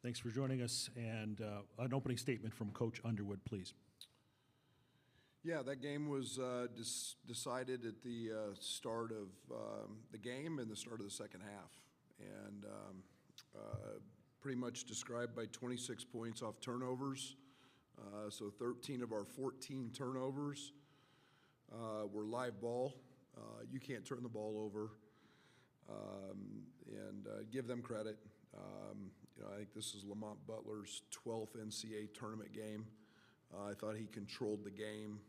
Thanks for joining us. And an opening statement from Coach Underwood, please. Yeah, that game was decided at the start of the game and the start of the second half. And pretty much described by 26 points off turnovers. So 13 of our 14 turnovers were live ball. You can't turn the ball over. And give them credit. I think this is Lamont Butler's 12th NCAA tournament game. I thought he controlled the game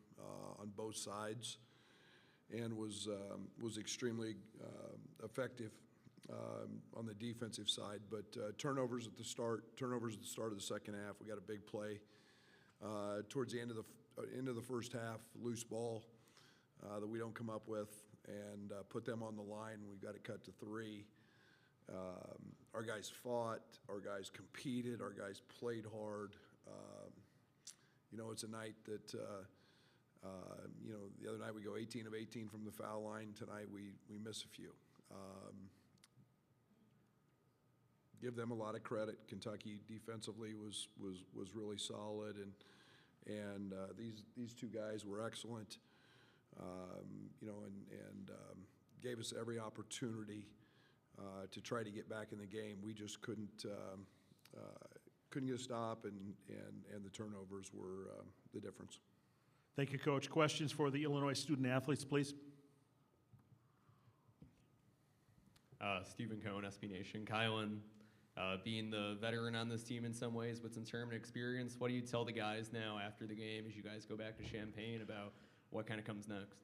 on both sides and was extremely effective on the defensive side. But turnovers at the start of the second half. We got a big play towards the end of the first half, loose ball that we don't come up with, and put them on the line. We got it cut to 3. Our guys fought, our guys competed, our guys played hard. It's a night that, the other night we go 18 of 18 from the foul line. Tonight we miss a few. Give them a lot of credit. Kentucky defensively was really solid, and these two guys were excellent. And gave us every opportunity to try to get back in the game. We just couldn't get a stop, and the turnovers were the difference. Thank you, Coach. Questions for the Illinois student athletes, please. Stephen Cohn, SB Nation. Kylan, being the veteran on this team in some ways with some tournament experience, what do you tell the guys now after the game as you guys go back to Champaign about what kind of comes next?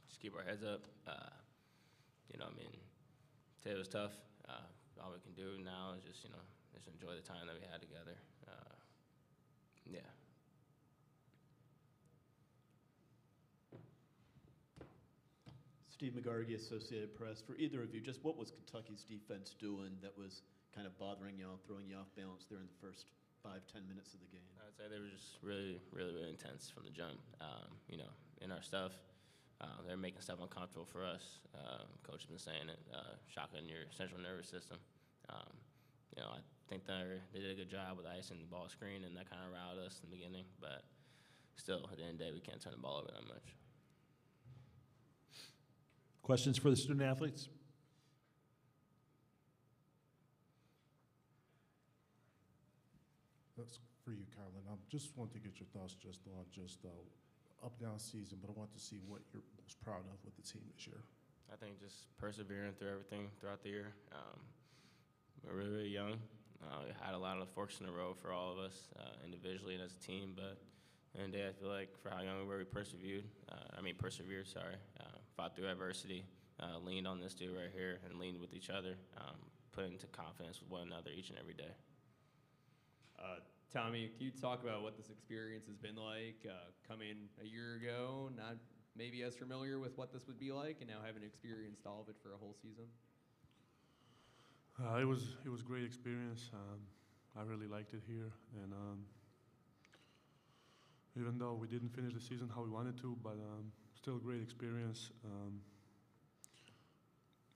Just keep our heads up. Today was tough. All we can do now is just enjoy the time that we had together. Yeah. Steve McGargy, Associated Press. For either of you, just what was Kentucky's defense doing that was kind of bothering y'all, throwing you off balance there in the first 5-10 minutes of the game? I'd say they were just really, really, really intense from the jump. In our stuff, they're making stuff uncomfortable for us. Coach has been saying it, shocking your central nervous system. I think they did a good job with icing the ball screen, and that kind of riled us in the beginning. But still, at the end of the day, we can't turn the ball over that much. Questions for the student athletes? That's for you, Kylan. I just want to get your thoughts on up-down season, but I want to see what you're most proud of with the team this year. I think just persevering through everything throughout the year. We're really, really young. We had a lot of forks in the road for all of us, individually and as a team, but at the end of the day, I feel like for how young we were, we persevered. Fought through adversity, leaned on this dude right here, and leaned with each other, put into confidence with one another each and every day. Tommy, can you talk about what this experience has been like coming a year ago, not maybe as familiar with what this would be like, and now having experienced all of it for a whole season? It was a great experience. I really liked it here, and even though we didn't finish the season how we wanted to, but still a great experience. I'm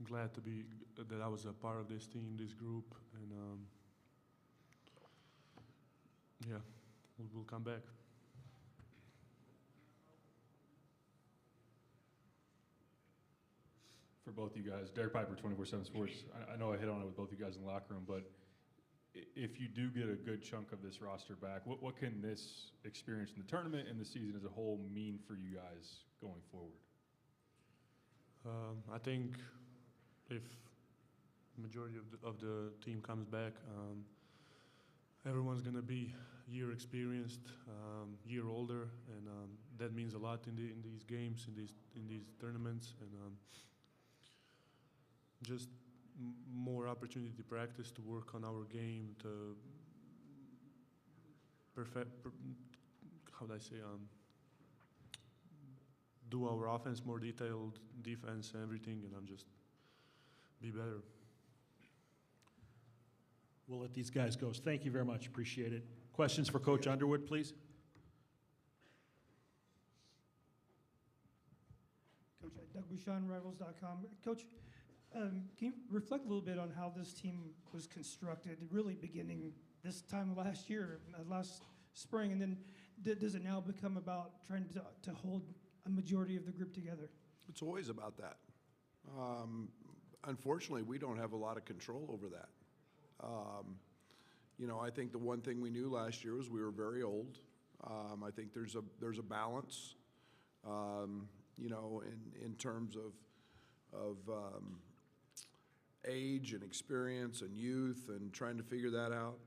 glad that I was a part of this team, this group, and yeah, we'll come back. For both you guys, Derek Piper, 24/7 Sports. I know I hit on it with both you guys in the locker room, but if you do get a good chunk of this roster back, what can this experience in the tournament and the season as a whole mean for you guys going forward? I think if the majority of the team comes back, everyone's gonna be year experienced, year older, and that means a lot in these games, in these tournaments, and just more opportunity to practice, to work on our game, to do our offense more detailed, defense, everything, and just be better. We'll let these guys go. Thank you very much. Appreciate it. Questions for Coach Underwood, please? Coach, Doug Bouchon, Rivals.com. Coach, Can you reflect a little bit on how this team was constructed, really beginning this time last year, last spring, and then does it now become about trying to hold a majority of the group together? It's always about that. Unfortunately, we don't have a lot of control over that. You know, I think the one thing we knew last year was we were very old. I think there's a balance, you know, in terms of age and experience and youth and trying to figure that out.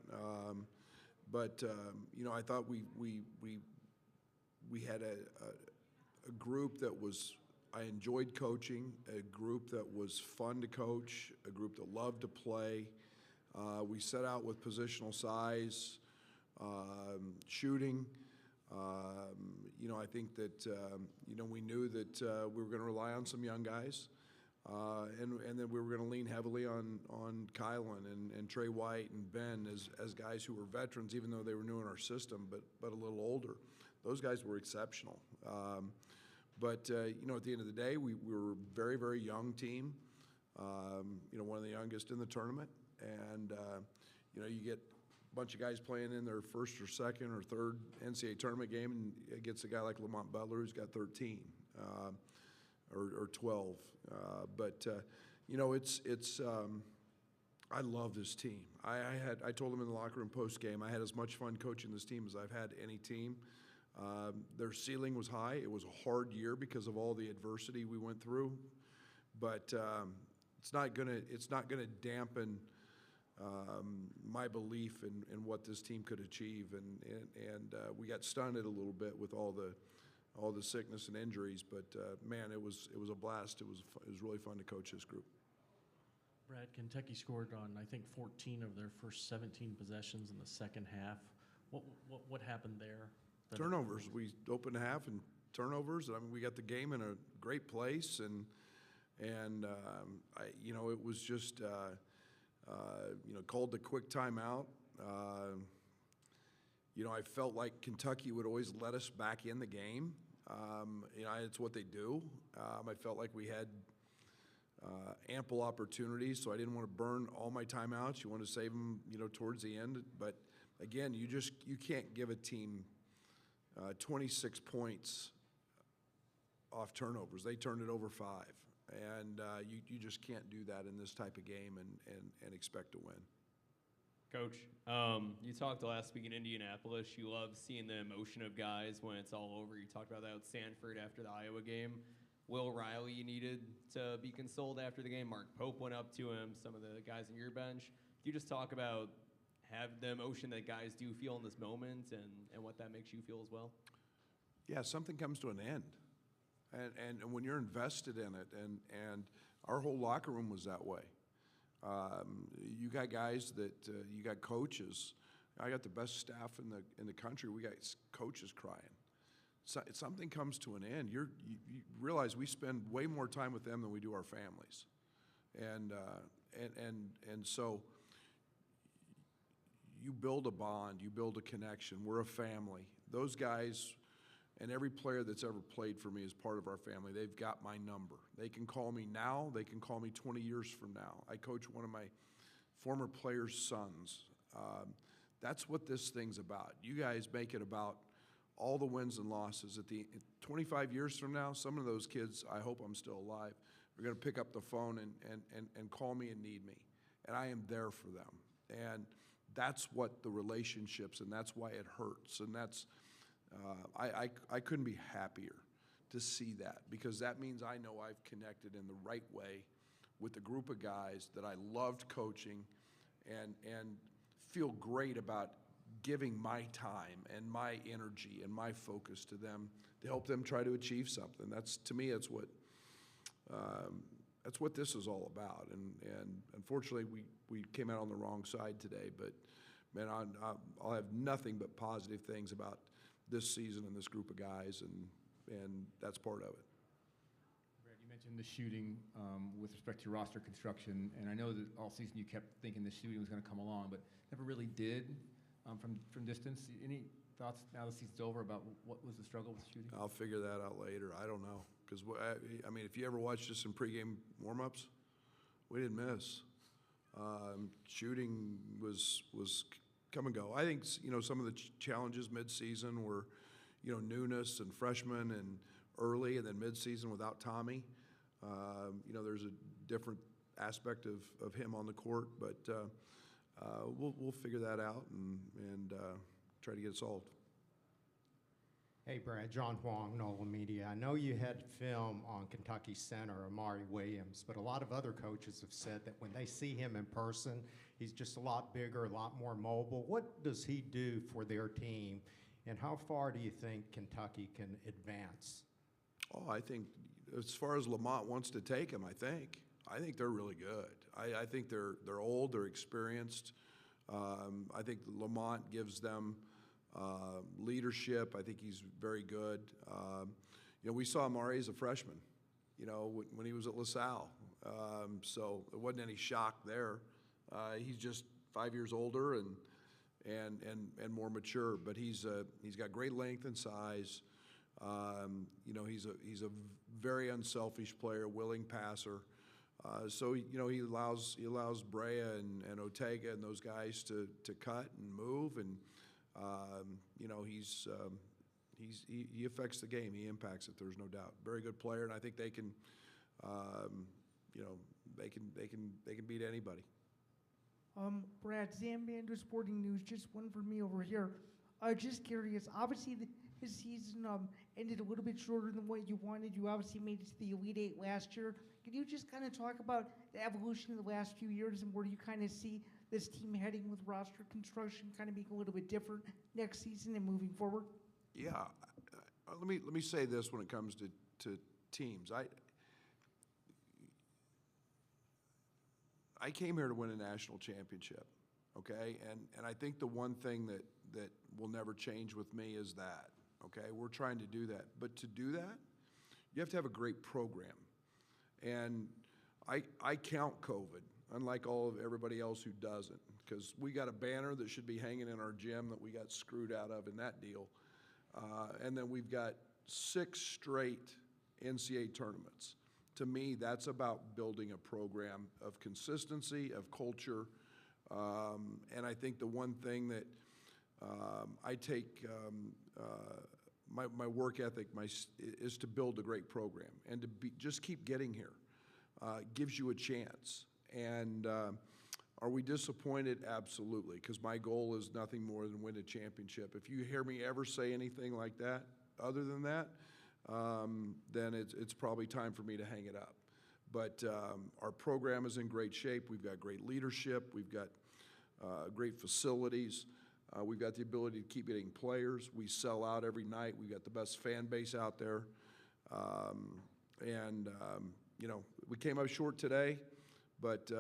You know, I thought we had a group that was, I enjoyed coaching, a group that was fun to coach, a group that loved to play. We set out with positional size, shooting. You know, I think that, you know, we knew that we were going to rely on some young guys. And then we were going to lean heavily on Kylan and Trey White and Ben as guys who were veterans, even though they were new in our system, but a little older. Those guys were exceptional. You know, at the end of the day, we were a very, very young team. You know, one of the youngest in the tournament. And, you know, you get a bunch of guys playing in their first or second or third NCAA tournament game, and it gets a guy like Lamont Butler who's got 13 or 12. You know, I love this team. I told them in the locker room post game, I had as much fun coaching this team as I've had any team. Their ceiling was high. It was a hard year because of all the adversity we went through, but it's not gonna dampen my belief in what this team could achieve. And we got stunted a little bit with all the sickness and injuries, but man, it was a blast. It was really fun to coach this group. Brad, Kentucky scored on, I think, 14 of their first 17 possessions in the second half. What happened there? Turnovers. We opened the half and turnovers. I mean, we got the game in a great place, and you know, it was just you know, called the quick timeout. You know, I felt like Kentucky would always let us back in the game. You know, it's what they do. I felt like we had ample opportunities, so I didn't want to burn all my timeouts. You want to save them, you know, towards the end. But again, you can't give a team 26 points off turnovers. They turned it over 5, and you just can't do that in this type of game and expect to win. Coach, you talked last week in Indianapolis. You love seeing the emotion of guys when it's all over. You talked about that with Sanford after the Iowa game. Will Riley needed to be consoled after the game. Mark Pope went up to him, some of the guys on your bench. Can you just talk about the emotion that guys do feel in this moment and what that makes you feel as well? Yeah, something comes to an end. And when you're invested in it, and our whole locker room was that way. You got guys that you got coaches. I got the best staff in the country. We got coaches crying. So, something comes to an end. You realize we spend way more time with them than we do our families, and so you build a bond, you build a connection. We're a family. Those guys. And every player that's ever played for me is part of our family. They've got my number. They can call me now. They can call me 20 years from now. I coach one of my former players' sons. That's what this thing's about. You guys make it about all the wins and losses. 25 years from now, some of those kids, I hope I'm still alive, are going to pick up the phone and call me and need me. And I am there for them. And that's what the relationships, and that's why it hurts. And that's... I couldn't be happier to see that, because that means I know I've connected in the right way with a group of guys that I loved coaching and feel great about giving my time and my energy and my focus to them to help them try to achieve something. To me, that's what this is all about. And unfortunately, we came out on the wrong side today, but man, I'll have nothing but positive things about this season and this group of guys, and that's part of it. Brad, you mentioned the shooting with respect to roster construction, and I know that all season you kept thinking the shooting was going to come along, but never really did from distance. Any thoughts now the season's over about what was the struggle with shooting? I'll figure that out later. I don't know, because I mean, if you ever watched us in pregame warmups, We didn't miss. Shooting was come and go. I think, some of the challenges mid-season were, newness and freshmen and early, and then mid-season without Tommy. There's a different aspect of him on the court, but we'll figure that out and try to get it solved. Hey, Brad, John Huang, NOLA Media. I know you had film on Kentucky center Amari Williams, but a lot of other coaches have said that when they see him in person, he's just a lot bigger, a lot more mobile. What does he do for their team, and how far do you think Kentucky can advance? Oh, I think as far as Lamont wants to take him, I think they're really good. I think they're old, they're experienced. I think Lamont gives them leadership. I think he's very good. We saw Amari as a freshman, when he was at LaSalle. So it wasn't any shock there. He's just 5 years older and more mature, but he's got great length and size. He's a very unselfish player, willing passer. So he allows Brea and Ortega and those guys to cut and move, and he affects the game. He impacts it. There's no doubt. Very good player, and I think they can beat anybody. Brad, Zambander Sporting News, just one for me over here. Just curious, obviously his season ended a little bit shorter than what you wanted. You obviously made it to the Elite Eight last year. Could you just kind of talk about the evolution of the last few years and where do you kind of see this team heading with roster construction kind of being a little bit different next season and moving forward? Yeah, let me say this when it comes to teams. I came here to win a national championship, okay? And I think the one thing that will never change with me is that, okay? We're trying to do that. But to do that, you have to have a great program. And I count COVID, unlike everybody else who doesn't, because we got a banner that should be hanging in our gym that we got screwed out of in that deal. And then we've got 6 straight NCAA tournaments. To me, that's about building a program of consistency, of culture. And I think the one thing that I take my work ethic is to build a great program and to just keep getting here. Gives you a chance. And are we disappointed? Absolutely, because my goal is nothing more than win a championship. If you hear me ever say anything like that, other than that, then it's probably time for me to hang it up. But our program is in great shape. We've got great leadership. We've got great facilities. We've got the ability to keep getting players. We sell out every night. We've got the best fan base out there. We came up short today, but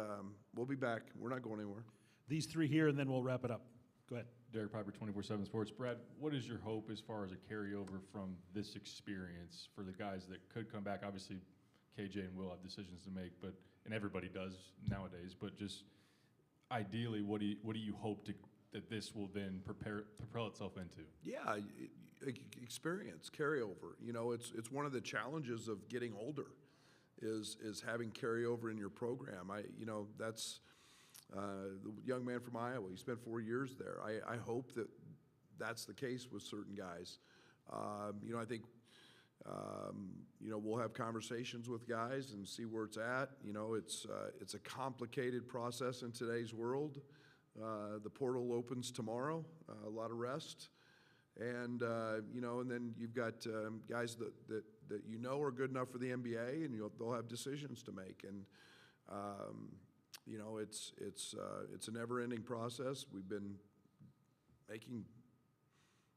we'll be back. We're not going anywhere. These 3 here, and then we'll wrap it up. Go ahead. Derek Piper, 24/7 Sports. Brad, what is your hope as far as a carryover from this experience for the guys that could come back? Obviously, KJ and Will have decisions to make, and everybody does nowadays. But just ideally, what do you hope that this will then propel itself into? Yeah, experience, carryover. It's one of the challenges of getting older, is having carryover in your program. That's the young man from Iowa. He spent 4 years there. I hope that that's the case with certain guys. I think we'll have conversations with guys and see where it's at. It's a complicated process in today's world. The portal opens tomorrow. A lot of rest. And then you've got guys that are good enough for the NBA, and they'll have decisions to make. And it's a never-ending process. We've been making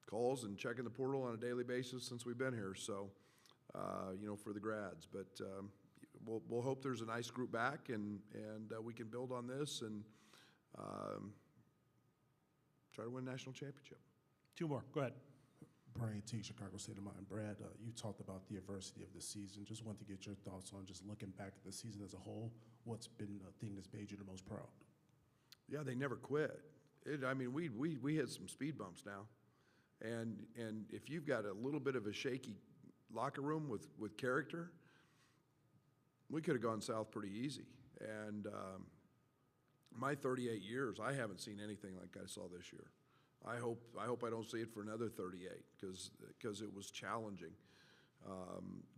calls and checking the portal on a daily basis since we've been here. So, for the grads, but we'll hope there's a nice group back, and we can build on this and try to win a national championship. 2 more. Go ahead. Brian T., Chicago State of Mind. Brad, you talked about the adversity of the season. Just wanted to get your thoughts on just looking back at the season as a whole. What's been the thing that's made you the most proud? Yeah, they never quit. We hit some speed bumps now, and if you've got a little bit of a shaky locker room with character, we could have gone south pretty easy. And my 38 years, I haven't seen anything like I saw this year. I hope I don't see it for another 38 because it was challenging.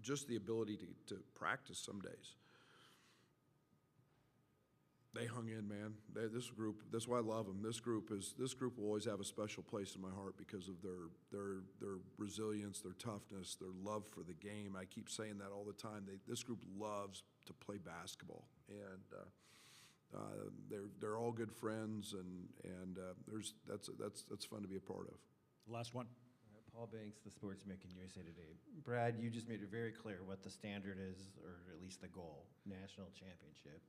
Just the ability to practice some days. They hung in, man. This group, that's why I love them. This group will always have a special place in my heart because of their resilience, their toughness, their love for the game. I keep saying that all the time. This group loves to play basketball, and they're all good friends, and that's fun to be a part of. Last one. Paul Banks, The Sportsman, USA Today. Brad, you just made it very clear what the standard is, or at least the goal, national championship.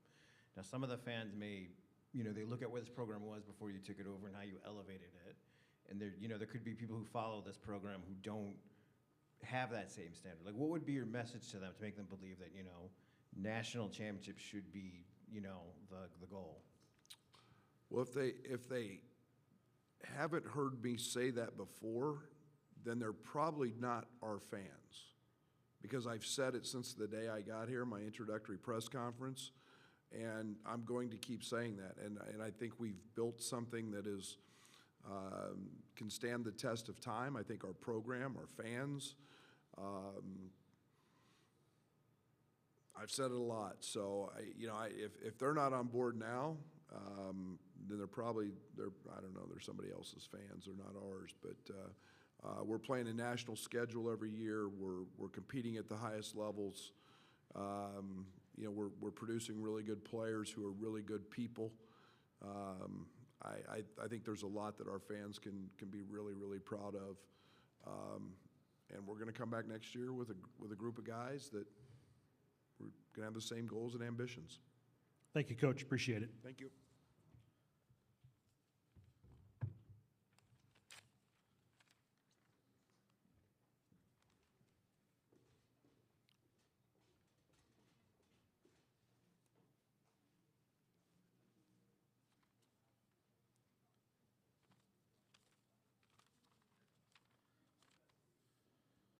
Now, some of the fans may, they look at where this program was before you took it over and how you elevated it. And there could be people who follow this program who don't have that same standard. Like, what would be your message to them to make them believe that, national championship should be, the goal? Well, if they haven't heard me say that before, then they're probably not our fans. Because I've said it since the day I got here, my introductory press conference, and I'm going to keep saying that. And I think we've built something that is can stand the test of time. I think our program, our fans, I've said it a lot. So if they're not on board now, then I don't know, they're somebody else's fans. They're not ours. But we're playing a national schedule every year. We're competing at the highest levels. We're producing really good players who are really good people. I think there's a lot that our fans can be really, really proud of. And we're going to come back next year with a group of guys that we're going to have the same goals and ambitions. Thank you, Coach. Appreciate it. Thank you.